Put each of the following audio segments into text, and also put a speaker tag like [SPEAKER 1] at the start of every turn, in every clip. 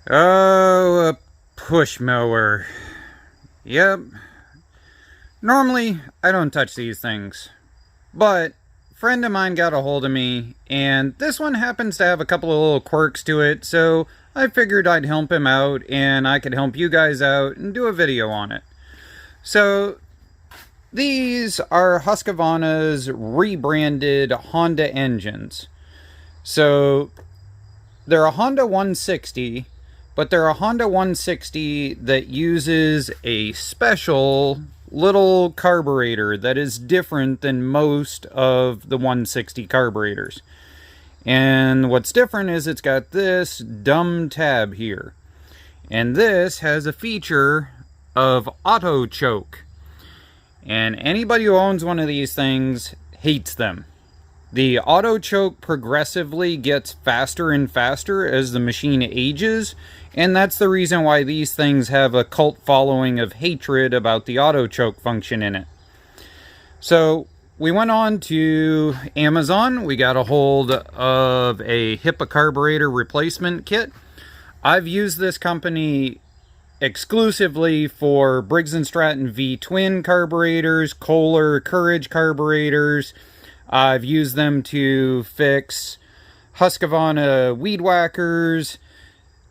[SPEAKER 1] Oh, a push mower. Yep. Normally, I don't touch these things. But a friend of mine got a hold of me, and this one happens to have a couple of little quirks to it, so I figured I'd help him out, and I could help you guys out and do a video on it. So, these are Husqvarna's rebranded Honda engines. So, they're a Honda 160, but they're a Honda 160 that uses a special little carburetor that is different than most of the 160 carburetors. And what's different is it's got this dumb tab here. And this has a feature of auto choke. And anybody who owns one of these things hates them. The auto choke progressively gets faster and faster as the machine ages, and that's the reason why these things have a cult following of hatred about the auto choke function in it. So we went on to Amazon. We got a hold of a Hipa carburetor replacement kit. I've used this company exclusively for Briggs & Stratton V-twin carburetors, Kohler Courage carburetors. I've used them to fix Husqvarna weed whackers.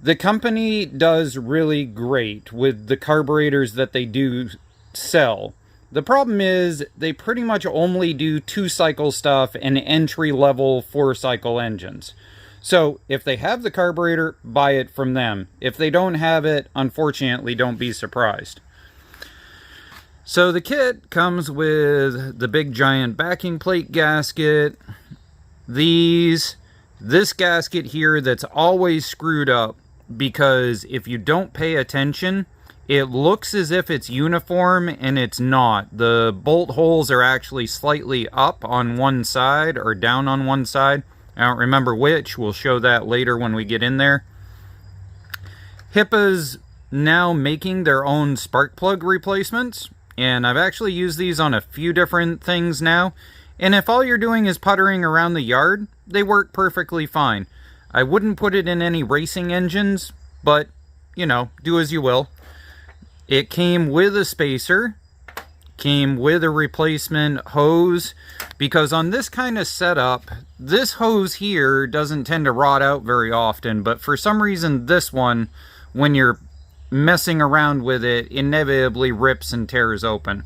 [SPEAKER 1] The company does really great with the carburetors that they do sell. The problem is they pretty much only do 2-cycle stuff and entry-level 4-cycle engines. So if they have the carburetor, buy it from them. If they don't have it, unfortunately, don't be surprised. So the kit comes with the big giant backing plate gasket, this gasket here that's always screwed up because if you don't pay attention, it looks as if it's uniform and it's not. The bolt holes are actually slightly up on one side or down on one side. I don't remember which. We'll show that later when we get in there. Hipa's now making their own spark plug replacements. And I've actually used these on a few different things now. And if all you're doing is puttering around the yard, they work perfectly fine. I wouldn't put it in any racing engines, but, you know, do as you will. It came with a spacer, came with a replacement hose, because on this kind of setup, this hose here doesn't tend to rot out very often, but for some reason this one, when you're messing around with it, inevitably rips and tears open.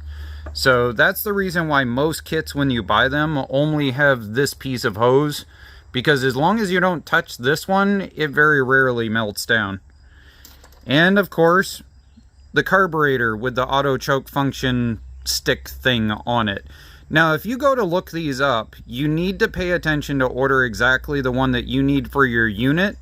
[SPEAKER 1] So that's the reason why most kits, when you buy them, only have this piece of hose, because as long as you don't touch this one, it very rarely melts down. And of course, the carburetor with the auto choke function stick thing on it. Now, if you go to look these up, you need to pay attention to order exactly the one that you need for your unit,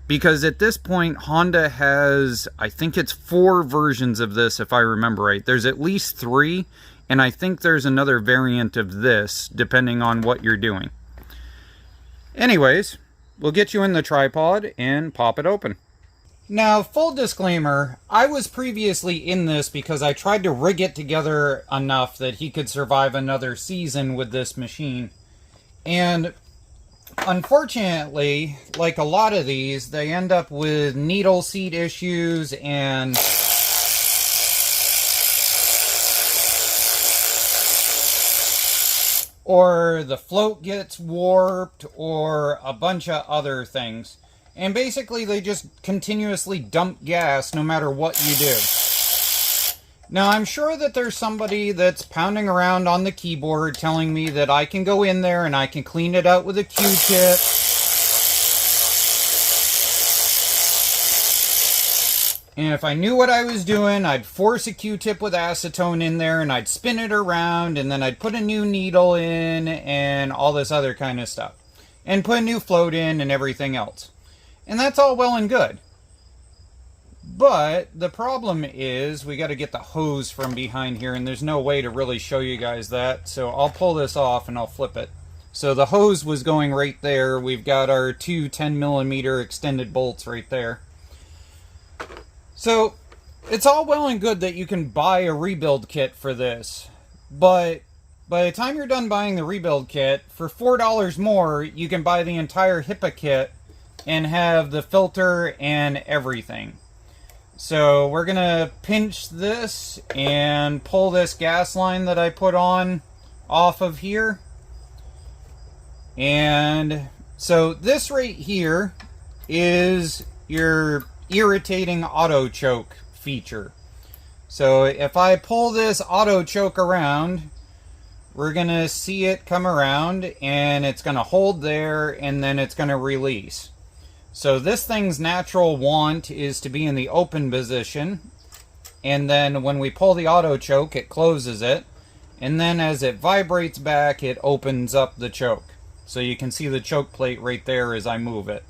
[SPEAKER 1] because at this point, Honda has, I think it's 4 versions of this, if I remember right. There's at least 3, and I think there's another variant of this, depending on what you're doing. Anyways, we'll get you in the tripod and pop it open. Now, full disclaimer, I was previously in this because I tried to rig it together enough that he could survive another season with this machine. And unfortunately, like a lot of these, they end up with needle seat issues and or the float gets warped or a bunch of other things. And basically they just continuously dump gas no matter what you do. Now, I'm sure that there's somebody that's pounding around on the keyboard telling me that I can go in there and I can clean it out with a Q-tip. And if I knew what I was doing, I'd force a Q-tip with acetone in there and I'd spin it around and then I'd put a new needle in and all this other kind of stuff. And put a new float in and everything else. And that's all well and good. But the problem is we got to get the hose from behind here, and there's no way to really show you guys that. So I'll pull this off and I'll flip it. So the hose was going right there. We've got our two 10mm extended bolts right there. So it's all well and good that you can buy a rebuild kit for this. But by the time you're done buying the rebuild kit, for $4 more, you can buy the entire Hipa kit and have the filter and everything. So we're gonna pinch this and pull this gas line that I put on off of here. And so this right here is your irritating auto choke feature. So if I pull this auto choke around, we're gonna see it come around and it's gonna hold there and then it's gonna release. So this thing's natural want is to be in the open position, and then when we pull the auto choke, it closes it, and then as it vibrates back, it opens up the choke. So you can see the choke plate right there as I move it.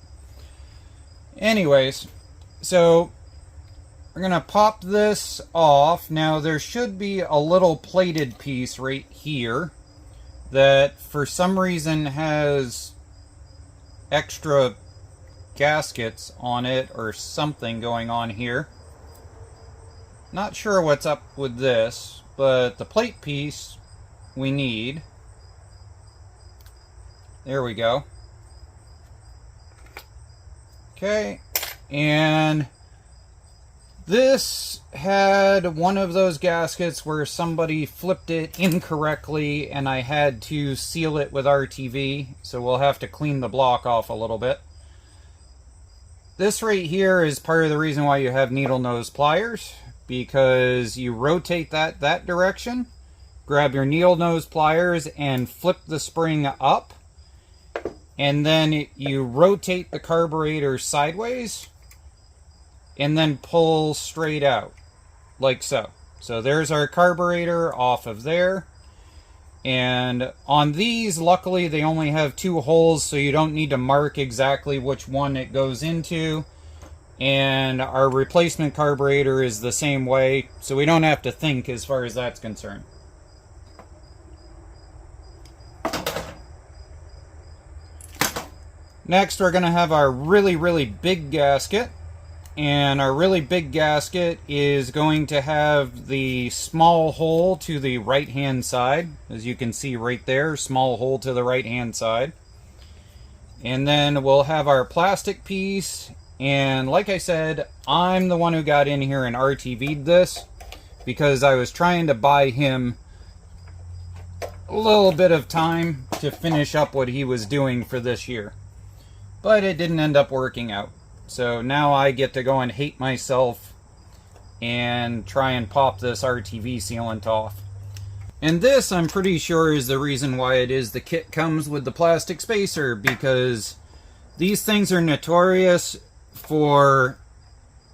[SPEAKER 1] Anyways, so we're gonna pop this off. Now there should be a little plated piece right here that for some reason has extra gaskets on it or something going on here. Not sure what's up with this, but the plate piece we need. There we go. Okay, and this had one of those gaskets where somebody flipped it incorrectly and I had to seal it with RTV, so we'll have to clean the block off a little bit. This right here is part of the reason why you have needle nose pliers, because you rotate that direction, grab your needle nose pliers and flip the spring up, and then you rotate the carburetor sideways and then pull straight out like so. So there's our carburetor off of there. And on these, luckily, they only have 2 holes, so you don't need to mark exactly which one it goes into. And our replacement carburetor is the same way, so we don't have to think as far as that's concerned. Next, we're going to have our really, really big gasket. And our really big gasket is going to have the small hole to the right-hand side. As you can see right there, small hole to the right-hand side. And then we'll have our plastic piece. And like I said, I'm the one who got in here and RTV'd this, because I was trying to buy him a little bit of time to finish up what he was doing for this year. But it didn't end up working out. So now I get to go and hate myself and try and pop this RTV sealant off. And this, I'm pretty sure, is the reason why it is the kit comes with the plastic spacer, because these things are notorious for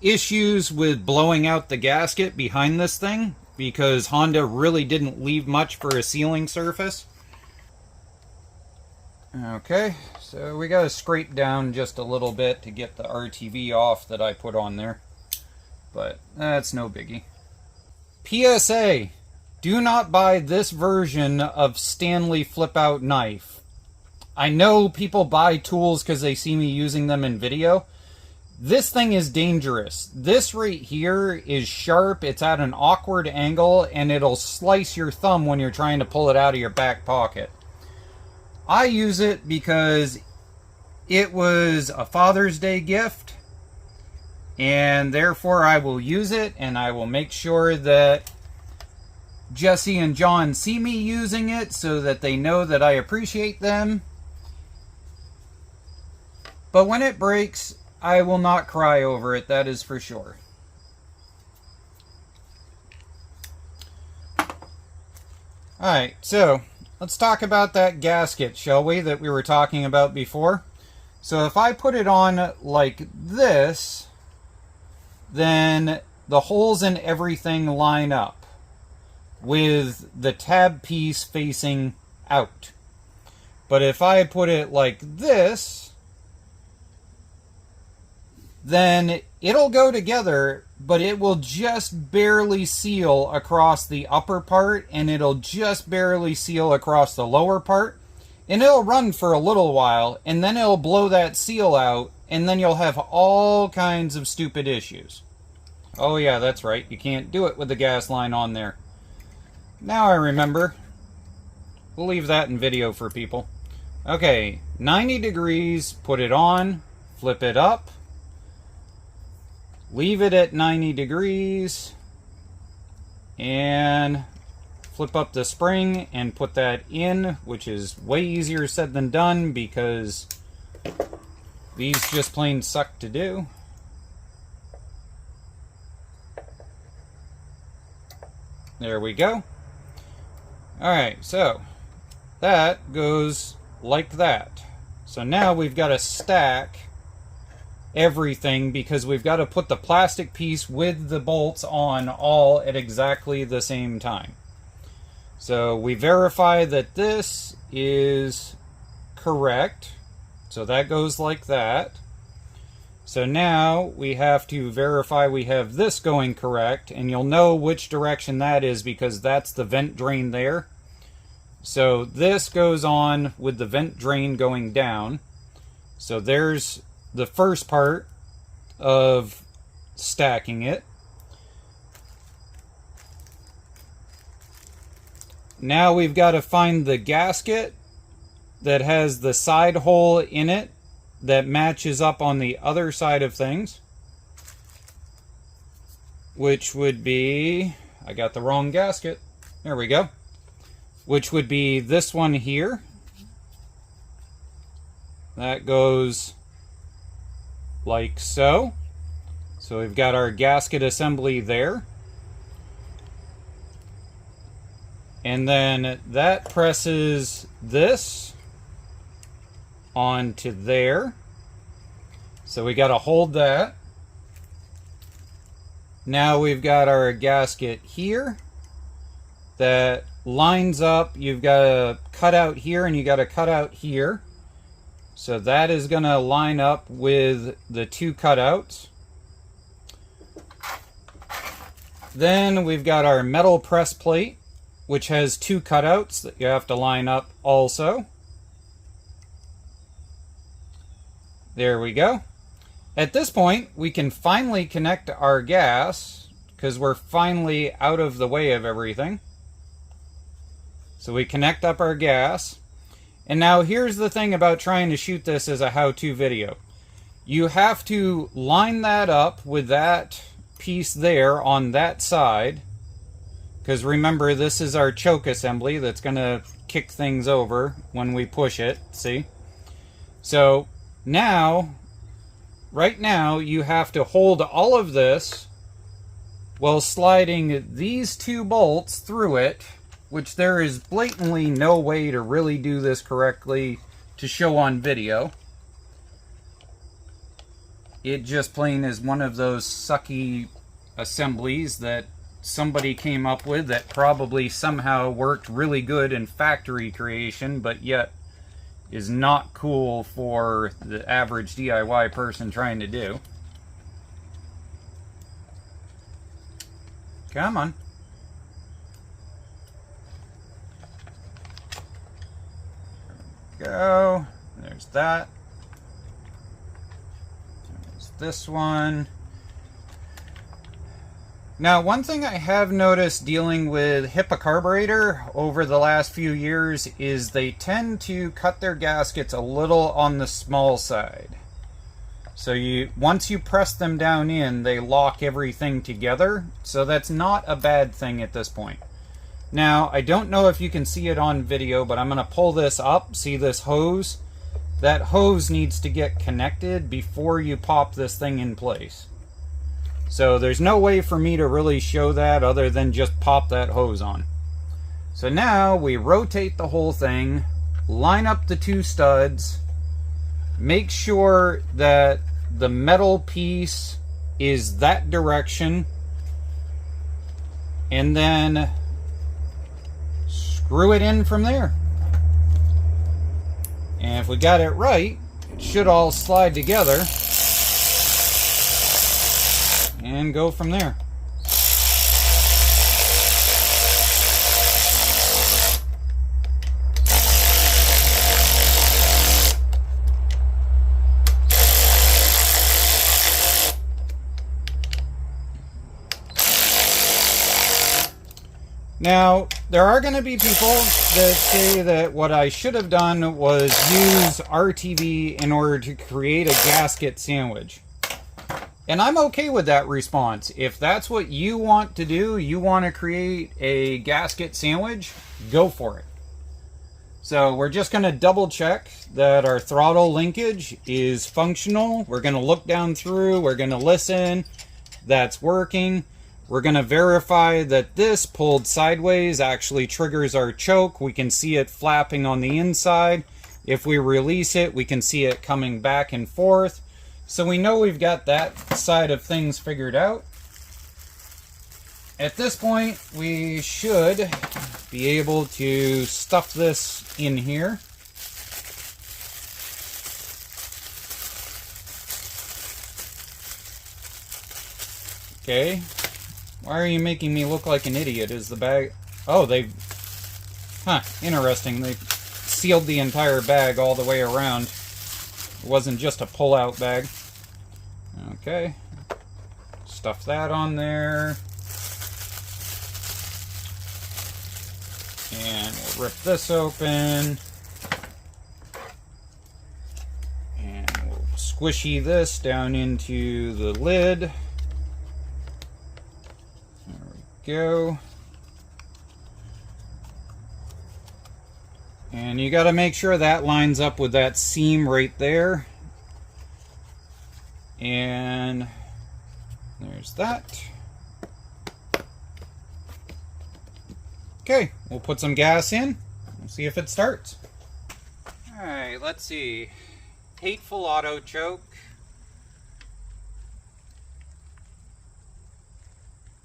[SPEAKER 1] issues with blowing out the gasket behind this thing, because Honda really didn't leave much for a sealing surface. Okay, so we gotta scrape down just a little bit to get the RTV off that I put on there, but that's no biggie. PSA, do not buy this version of Stanley flip-out knife. I know people buy tools because they see me using them in video. This thing is dangerous. This right here is sharp, it's at an awkward angle, and it'll slice your thumb when you're trying to pull it out of your back pocket. I use it because it was a Father's Day gift, and therefore I will use it, and I will make sure that Jesse and John see me using it so that they know that I appreciate them. But when it breaks, I will not cry over it, that is for sure. Alright, so let's talk about that gasket, shall we, that we were talking about before. So if I put it on like this, then the holes in everything line up with the tab piece facing out. But if I put it like this, then it'll go together, but it will just barely seal across the upper part, and it'll just barely seal across the lower part, and it'll run for a little while, and then it'll blow that seal out, and then you'll have all kinds of stupid issues. Oh yeah, that's right, you can't do it with the gas line on there. Now I remember. We'll leave that in video for people. Okay, 90 degrees, put it on, flip it up, leave it at 90 degrees, and flip up the spring and put that in, which is way easier said than done because these just plain suck to do. There we go. Alright, so that goes like that. So now we've got to stack everything because we've got to put the plastic piece with the bolts on all at exactly the same time. So we verify that this is correct. So that goes like that. So now we have to verify we have this going correct, and you'll know which direction that is because that's the vent drain there. So this goes on with the vent drain going down. So there's the first part of stacking it. Now we've got to find the gasket that has the side hole in it that matches up on the other side of things, which would be, I got the wrong gasket, there we go, which would be this one here. That goes like so. So we've got our gasket assembly there. And then that presses this onto there. So we got to hold that. Now we've got our gasket here that lines up. You've got to cut out here and you got to cut out here. So that is going to line up with the two cutouts. Then we've got our metal press plate, which has two cutouts that you have to line up also. There we go. At this point, we can finally connect our gas because we're finally out of the way of everything. So we connect up our gas. And now here's the thing about trying to shoot this as a how-to video. You have to line that up with that piece there on that side. Because remember, this is our choke assembly that's going to kick things over when we push it, see? So now, right now, you have to hold all of this while sliding these two bolts through it, which there is blatantly no way to really do this correctly to show on video. It just plain is one of those sucky assemblies that somebody came up with that probably somehow worked really good in factory creation, but yet is not cool for the average DIY person trying to do. Come on. Go. There's that. There's this one. Now, one thing I have noticed dealing with Hipa carburetor over the last few years is they tend to cut their gaskets a little on the small side. So once you press them down in, they lock everything together. So that's not a bad thing at this point. Now, I don't know if you can see it on video, but I'm going to pull this up. See this hose? That hose needs to get connected before you pop this thing in place. So there's no way for me to really show that other than just pop that hose on. So now we rotate the whole thing, line up the two studs, make sure that the metal piece is that direction, and then screw it in from there. And if we got it right, it should all slide together and go from there. Now, there are going to be people that say that what I should have done was use RTV in order to create a gasket sandwich. And I'm okay with that response. If that's what you want to do, you want to create a gasket sandwich, go for it. So we're just going to double check that our throttle linkage is functional. We're going to look down through, we're going to listen, that's working. We're going to verify that this pulled sideways actually triggers our choke. We can see it flapping on the inside. If we release it, we can see it coming back and forth. So we know we've got that side of things figured out. At this point, we should be able to stuff this in here. Okay. Why are you making me look like an idiot? Is the bag... Oh, they... Huh, interesting. They sealed the entire bag all the way around. It wasn't just a pull-out bag. Okay. Stuff that on there. And we'll rip this open. And we'll squishy this down into the lid. Go. And you got to make sure that lines up with that seam right there. And there's that. Okay, we'll put some gas in. We'll see if it starts. Alright, let's see. Hateful auto choke.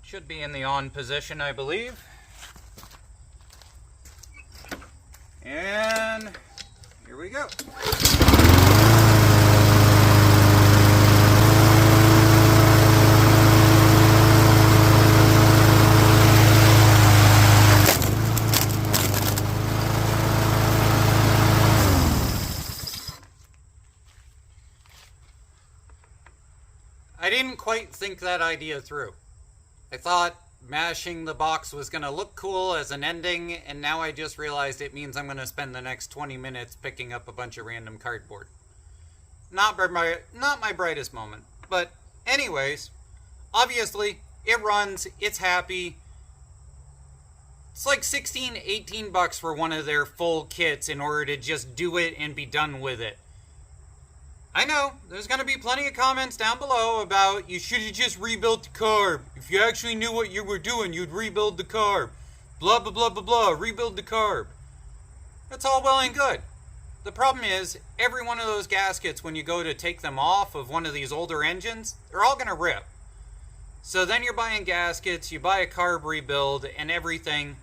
[SPEAKER 1] Should be in the on position, I believe. And here we go. I didn't quite think that idea through. I thought mashing the box was going to look cool as an ending, and now I just realized it means I'm going to spend the next 20 minutes picking up a bunch of random cardboard. Not my brightest moment. But anyways, obviously, it runs, it's happy. It's like 16, 18 bucks for one of their full kits in order to just do it and be done with it. I know, there's going to be plenty of comments down below about you should have just rebuilt the carb. If you actually knew what you were doing, you'd rebuild the carb. Blah, blah, blah, blah, blah, rebuild the carb. That's all well and good. The problem is, every one of those gaskets, when you go to take them off of one of these older engines, they're all going to rip. So then you're buying gaskets, you buy a carb rebuild, and everything.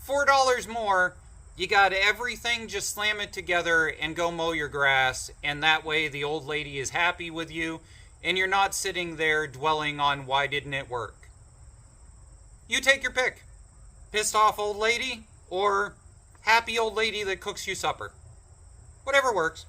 [SPEAKER 1] $4 more. You got everything, just slam it together and go mow your grass, and that way the old lady is happy with you, and you're not sitting there dwelling on why didn't it work. You take your pick. Pissed off old lady, or happy old lady that cooks you supper. Whatever works.